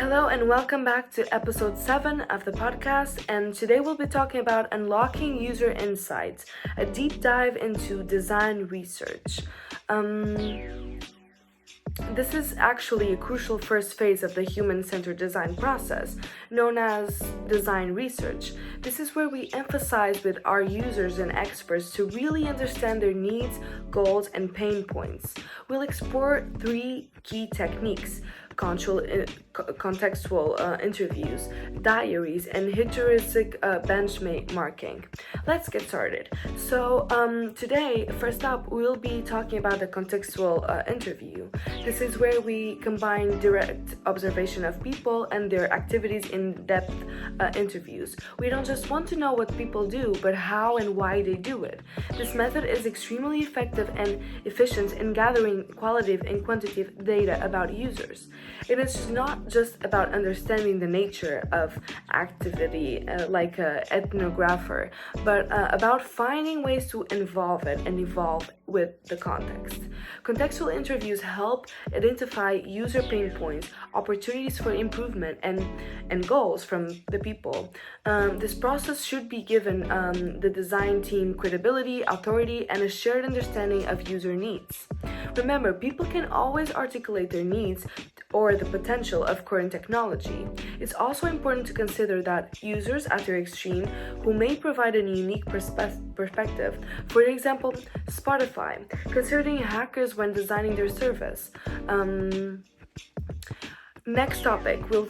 Hello and welcome back to episode 7 of the podcast, and today we'll be talking about unlocking user insights, a deep dive into design research. This is actually a crucial first phase of the human-centered design process, known as design research. This is where we emphasize with our users and experts to really understand their needs, goals, and pain points. We'll explore 3 key techniques: contextual interviews, diaries, and heuristic benchmarking. Let's get started. So today, first up, we'll be talking about the contextual interview. This is where we combine direct observation of people and their activities in depth interviews. We don't just want to know what people do, but how and why they do it. This method is extremely effective and efficient in gathering qualitative and quantitative data about users. It is not just about understanding the nature of activity like an ethnographer, but about finding ways to involve it and evolve with the context. Contextual interviews help identify user pain points, opportunities for improvement, and goals from the people. This process should be given the design team credibility, authority, and a shared understanding of user needs. Remember, people can always articulate their needs or the potential of current technology. It's also important to consider that users at their extreme who may provide a unique perspective. For example, Spotify, considering hackers when designing their service. Next topic, we'll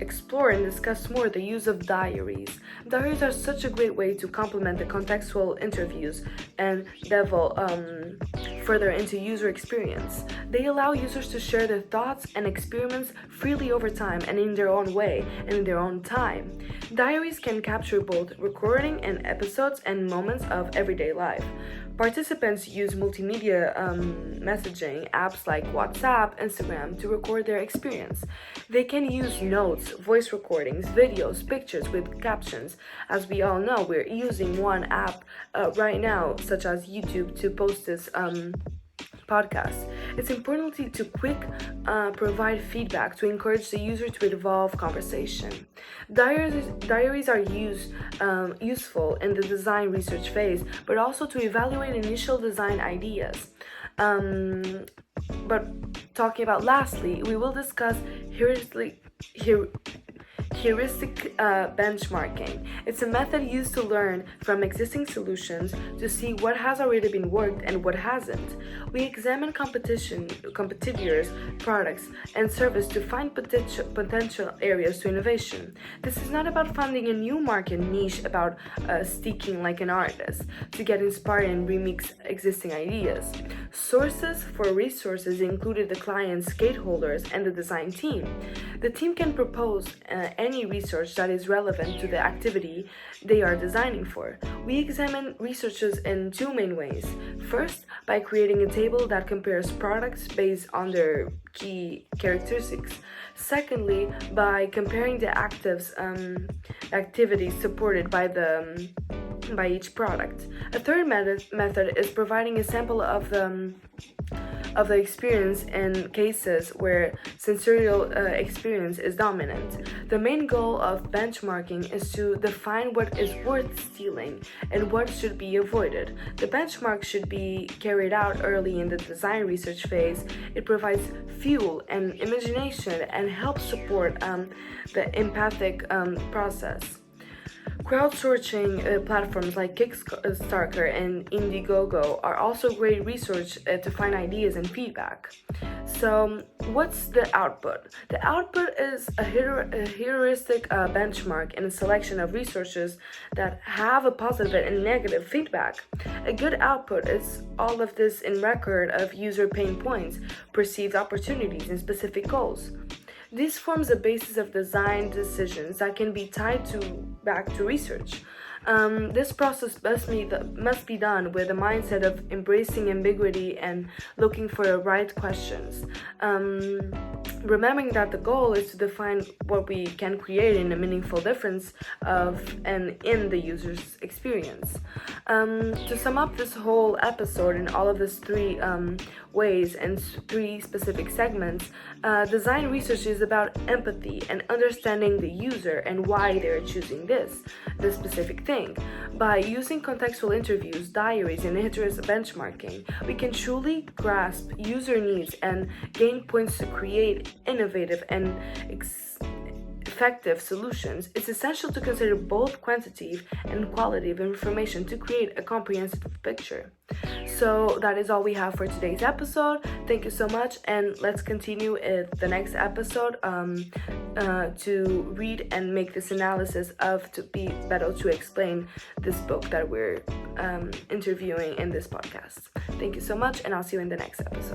explore and discuss more the use of diaries. Diaries are such a great way to complement the contextual interviews and delve further into user experience. They allow users to share their thoughts and experiments freely over time and in their own way and in their own time. Diaries can capture both recording and episodes and moments of everyday life. Participants use multimedia messaging apps like WhatsApp, Instagram to record their experience. They can use notes, voice recordings, videos, pictures with captions. As we all know, we're using one app right now, such as YouTube, to post this podcast. It's important to provide feedback to encourage the user to evolve conversation. Diaries are useful in the design research phase, but also to evaluate initial design ideas. But talking about lastly, we will discuss heuristic benchmarking. It's a method used to learn from existing solutions to see what has already been worked and what hasn't. We examine competitors, products, and service to find potential areas to innovation. This is not about finding a new market niche, about sticking like an artist to get inspired and remix existing ideas. Sources for resources included the client's stakeholders and the design team. The team can propose any research that is relevant to the activity they are designing for. We examine researches in 2 main ways. First, by creating a table that compares products based on their key characteristics. Secondly, by comparing the activities supported by each product. A third method is providing a sample of the experience in cases where sensorial experience is dominant. The main goal of benchmarking is to define what is worth stealing and what should be avoided. The benchmark should be carried out early in the design research phase. It provides fuel and imagination and helps support the empathic process. Crowdsourcing platforms like Kickstarter and Indiegogo are also great research to find ideas and feedback. So, what's the output? The output is a heuristic benchmark and a selection of resources that have a positive and negative feedback. A good output is all of this in record of user pain points, perceived opportunities, and specific goals. This forms the basis of design decisions that can be tied back to research. This process must be done with a mindset of embracing ambiguity and looking for the right questions. Remembering that the goal is to define what we can create in a meaningful difference of and in the user's experience. To sum up this whole episode in all of these three ways and three specific segments, design research is about empathy and understanding the user and why they're choosing this specific thing. By using contextual interviews, diaries, and interest benchmarking, we can truly grasp user needs and gain points to create innovative and effective solutions. It's essential to consider both quantity and quality of information to create a comprehensive picture. So that is all we have for today's episode. Thank you so much, and let's continue in the next episode to read and make this analysis to be better to explain this book that we're interviewing in this podcast. Thank you so much, and I'll see you in the next episode.